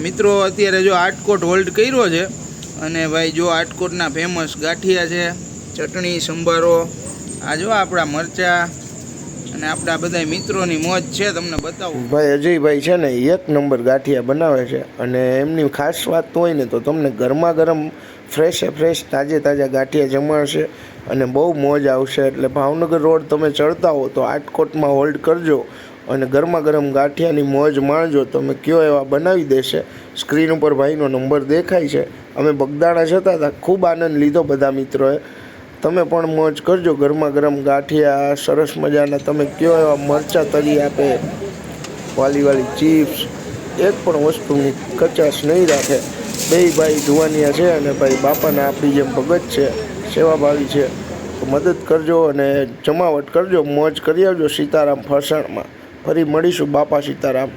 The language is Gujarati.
મિત્રો અત્યારે જો આટકોટ હોલ્ડ કર્યો છે અને ભાઈ જો આટકોટના ફેમસ ગાંઠિયા છે, ચટણી સંભારો, આ જો આપણા મરચા અને આપણા બધા મિત્રોની મોજ છે. તમને બતાવું ભાઈ અજયભાઈ છે ને એક નંબર ગાંઠિયા બનાવે છે અને એમની ખાસ વાત તો હોય ને તો તમને ગરમા ગરમ ફ્રેશ તાજા ગાંઠિયા જમાડશે અને બહુ મોજ આવશે. એટલે ભાવનગર રોડ તમે ચડતા હો તો આટકોટમાં હોલ્ડ કરજો અને ગરમા ગરમ ગાંઠિયાની મોજ માણજો. તમે કયો એવા બનાવી દેશે. સ્ક્રીન ઉપર ભાઈનો નંબર દેખાય છે. અમે બગદાણા જતા હતા, ખૂબ આનંદ લીધો બધા મિત્રોએ. તમે પણ મોજ કરજો. ગરમા ગરમ ગાંઠિયા સરસ મજાના, તમે કયો એવા મરચાં તરી આપે, વાલી ચિપ્સ, એક પણ વસ્તુની કચાશ નહીં રાખે. બે ભાઈ જુવાનિયા છે અને ભાઈ બાપાના આપણી જેમ ભગત છે, સેવાભાવી છે. તો મદદ કરજો અને જમાવટ કરજો, મોજ કરી આવજો સીતારામ ફરસાણમાં. ફરી મળીશું બાપા સીતારામ.